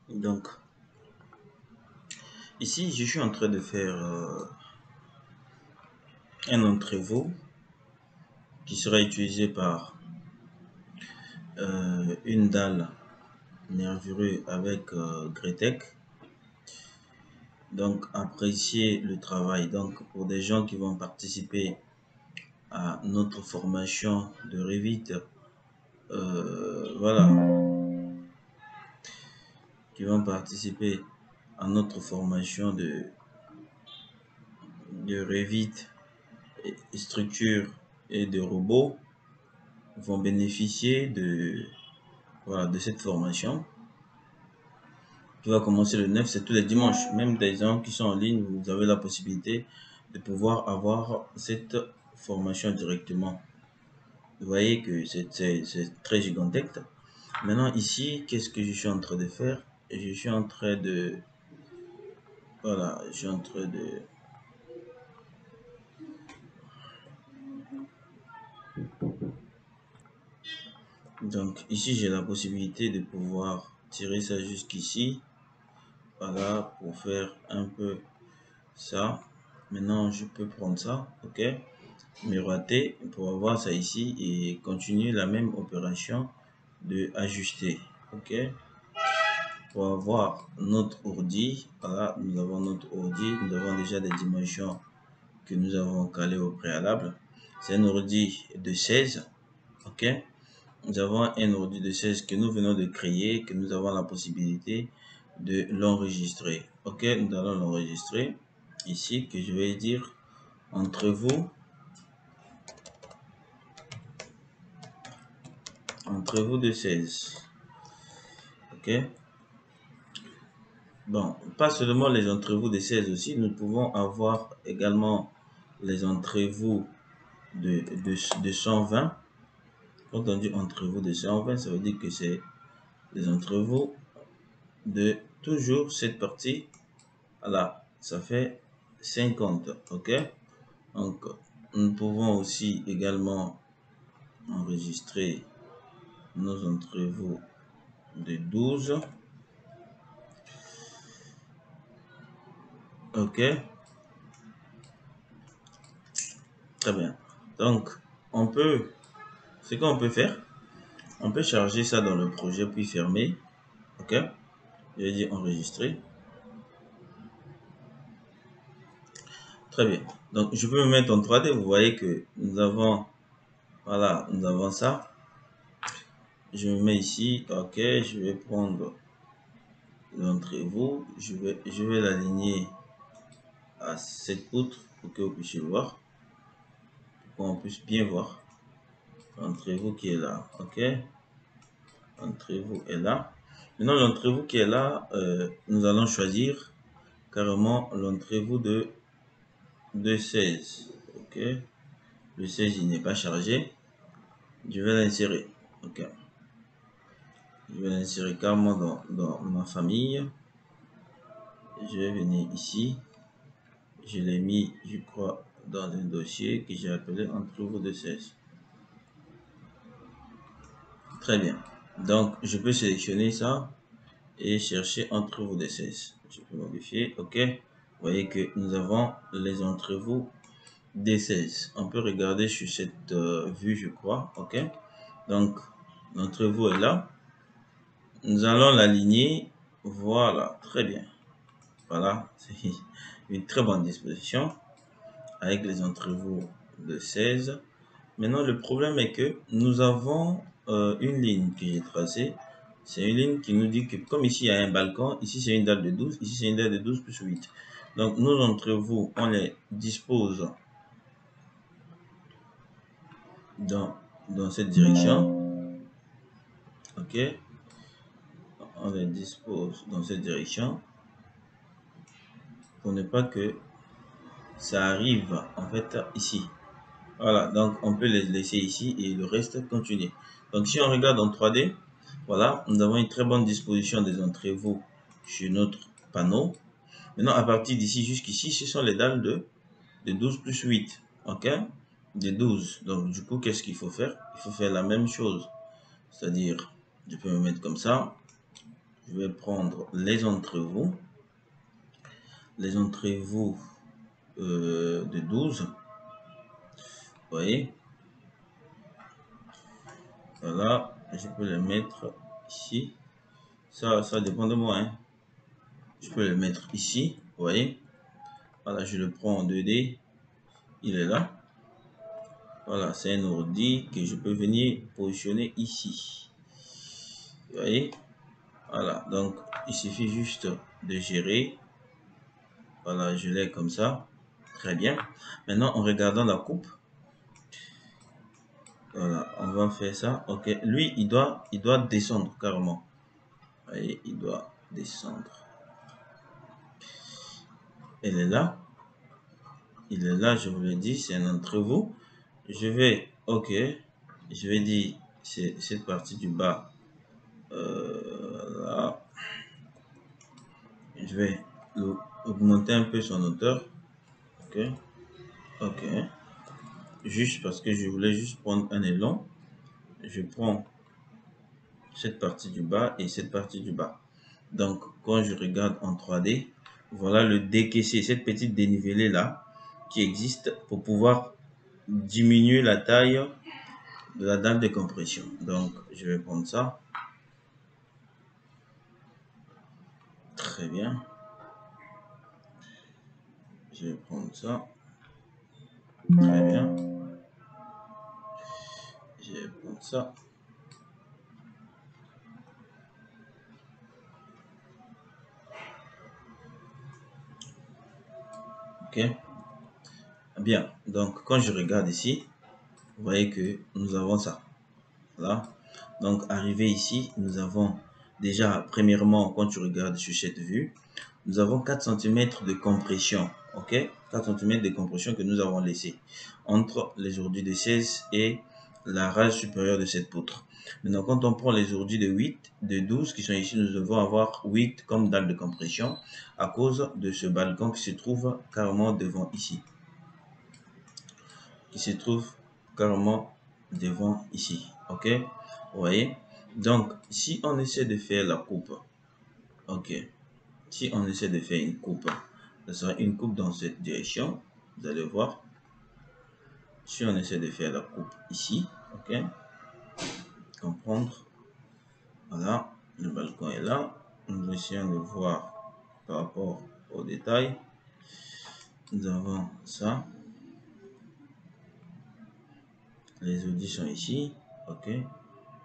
Donc, ici, je suis en train de faire un entrevôt qui sera utilisé par une dalle nervurée avec Gretec. Donc, apprécier le travail. Donc, pour des gens qui vont participer à notre formation de Revit, voilà, qui vont participer à notre formation de Revit, structure et de robots, vont bénéficier voilà, de cette formation qui va commencer le 9, c'est tous les dimanches. Même des gens qui sont en ligne, vous avez la possibilité de pouvoir avoir cette formation directement. Vous voyez que c'est très gigantesque. Maintenant, ici, qu'est-ce que je suis en train de faire? Je suis en train de... Voilà, je suis en train de... Donc, ici, j'ai la possibilité de pouvoir tirer ça jusqu'ici. Voilà, pour faire un peu ça. Maintenant, je peux prendre ça, ok? Miroiter pour avoir ça ici et continuer la même opération de ajuster, ok? Pour avoir notre ordi, voilà, nous avons notre ordi, nous avons déjà des dimensions que nous avons calées au préalable. C'est un ordi de 16, ok? Nous avons un ordi de 16 que nous venons de créer, que nous avons la possibilité de l'enregistrer, ok? Nous allons l'enregistrer ici, que je vais dire entre vous de 16, ok? Bon, pas seulement les entrevues de 16 aussi, nous pouvons avoir également les entrevues de 120. Quand on dit entrevues de 120, ça veut dire que c'est les entrevues de toujours cette partie. Voilà, ça fait 50, ok? Donc, nous pouvons aussi également enregistrer nos entrevues de 12, ok? Très bien. Donc, ce qu'on peut faire, on peut charger ça dans le projet puis fermer. Ok. Je vais dire enregistrer. Très bien. Donc, je peux me mettre en 3D. Vous voyez que nous avons, voilà, nous avons ça. Je me mets ici. Ok. Je vais prendre l'entrée-vous. Je vais l'aligner à cette poutre pour que vous puissiez le voir. Pour qu'on puisse bien voir. L'entrée-vous qui est là. Ok. L'entrée-vous est là. Maintenant, l'entrée-vous qui est là, nous allons choisir carrément l'entrée-vous de 16. Ok. Le 16 il n'est pas chargé. Je vais l'insérer. Ok. Je vais l'insérer carrément dans ma famille. Je vais venir ici. Je l'ai mis, je crois, dans un dossier que j'ai appelé entrevue de 16. Très bien. Donc, je peux sélectionner ça et chercher entrevue de 16. Je peux modifier. Ok. Vous voyez que nous avons les entrevues des 16. On peut regarder sur cette vue, je crois. Ok. Donc, l'entrevue est là. Nous allons l'aligner. Voilà, très bien. Voilà, c'est une très bonne disposition avec les entrevues de 16. Maintenant, le problème est que nous avons une ligne que j'ai tracée. C'est une ligne qui nous dit que comme ici il y a un balcon, ici c'est une dalle de 12, ici c'est une dalle de 12 plus 8. Donc nos entrevues, on les dispose dans cette direction. Ok, on les dispose dans cette direction pour ne pas que ça arrive en fait ici. Voilà, donc on peut les laisser ici et le reste continuer. Donc si on regarde en 3D, voilà, nous avons une très bonne disposition des entrevues sur notre panneau. Maintenant, à partir d'ici jusqu'ici, ce sont les dalles de 12 plus 8. Ok? De 12. Donc du coup, qu'est-ce qu'il faut faire? Il faut faire la même chose. C'est-à-dire, je peux me mettre comme ça. je vais prendre les entrevous. Les entrevous de 12. Vous voyez, voilà, je peux les mettre ici. Ça dépend de moi, hein. Je peux le mettre ici, vous voyez. Voilà, je le prends en 2D. Il est là. Voilà, c'est un ordi que je peux venir positionner ici. Vous voyez. Voilà, donc il suffit juste de gérer. Voilà, je l'ai comme ça. Très bien. Maintenant, en regardant la coupe, voilà, on va faire ça. Ok, lui, il doit descendre carrément. Vous voyez, il doit descendre. Elle est là. Il est là, je vous le dis, c'est un entrevous. Je vais, ok, je vais dire, c'est cette partie du bas. Là. Je vais augmenter un peu son hauteur. Ok, ok. Juste parce que je voulais juste prendre un élan. Je prends cette partie du bas et cette partie du bas. Donc, quand je regarde en 3D, voilà le décaissé, cette petite dénivelée là qui existe pour pouvoir diminuer la taille de la dalle de compression. Donc, je vais prendre ça. Très bien. Je vais prendre ça. Très bien. Je vais prendre ça. Ok. Bien. Donc, quand je regarde ici, vous voyez que nous avons ça. Là. Donc, arrivé ici, nous avons déjà, premièrement, quand tu regardes sur cette vue, nous avons 4 cm de compression. Ok, 4 cm de compression que nous avons laissé entre les ordures de 16 et la rage supérieure de cette poutre. Maintenant, quand on prend les ordures de 8, de 12 qui sont ici, nous devons avoir 8 comme dalle de compression à cause de ce balcon qui se trouve carrément devant ici. Qui se trouve carrément devant ici. Ok, vous voyez. Donc, si on essaie de faire la coupe, ok, si on essaie de faire une coupe, ce sera une coupe dans cette direction. Vous allez voir. Si on essaie de faire la coupe ici, ok, comprendre. Voilà, le balcon est là. Nous essayons de voir par rapport au détail. Nous avons ça. Les audits sont ici, ok.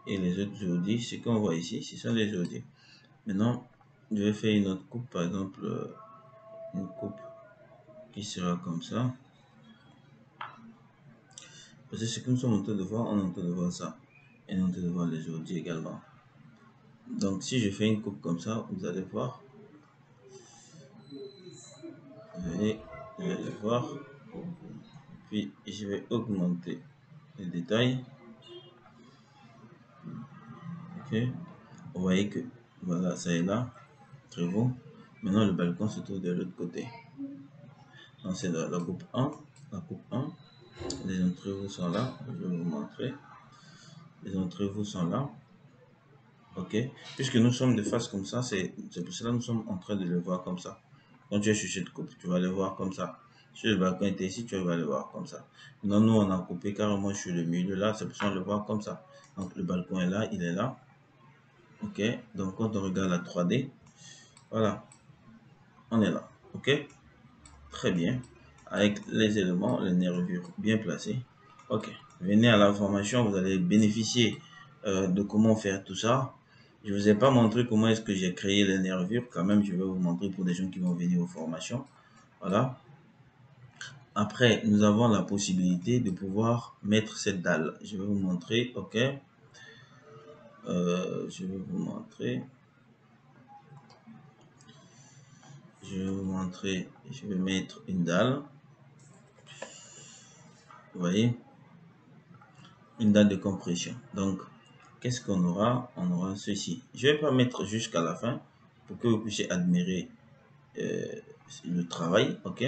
Et les autres audits, ce qu'on voit ici, ce sont les audits. Maintenant, je vais faire une autre coupe, par exemple, une coupe qui sera comme ça. Parce que ce que nous sommes en train de voir, on est en train de voir ça. Et on est en train de voir les audits également. Donc, si je fais une coupe comme ça, vous allez voir. Vous allez voir. Puis, je vais augmenter les détails. Ok. Vous voyez que, voilà, ça est là. Très beau. Maintenant, le balcon se trouve de l'autre côté. Donc, c'est la coupe 1. La coupe 1. Les entrevous sont là. Je vais vous montrer. Les entrevous sont là. Ok. Puisque nous sommes de face comme ça, c'est pour cela que nous sommes en train de le voir comme ça. Quand tu es sur cette coupe, tu vas le voir comme ça. Si le balcon était ici, tu vas le voir comme ça. Maintenant, nous, on a coupé carrément sur le milieu là. C'est pour ça qu'on le voit comme ça. Donc, le balcon est là, il est là. Ok. Donc, quand on regarde la 3D, voilà. On est là. Ok. Très bien. Avec les éléments, les nervures bien placées. Ok. Venez à la formation, vous allez bénéficier de comment faire tout ça. Je ne vous ai pas montré comment est-ce que j'ai créé les nervures. Quand même, je vais vous montrer pour des gens qui vont venir aux formations. Voilà. Après, nous avons la possibilité de pouvoir mettre cette dalle. Je vais vous montrer. Ok. Je vais vous montrer. Je vais vous montrer. Je vais mettre une dalle. Vous voyez, une dalle de compression. Donc, qu'est-ce qu'on aura? On aura ceci. Je ne vais pas mettre jusqu'à la fin pour que vous puissiez admirer le travail. Ok.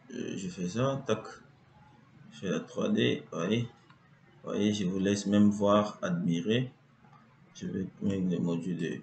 Je fais ça. Tac. Je fais la 3D. Voyez. Voyez, je vous laisse même voir, admirer. Je vais mettre le module de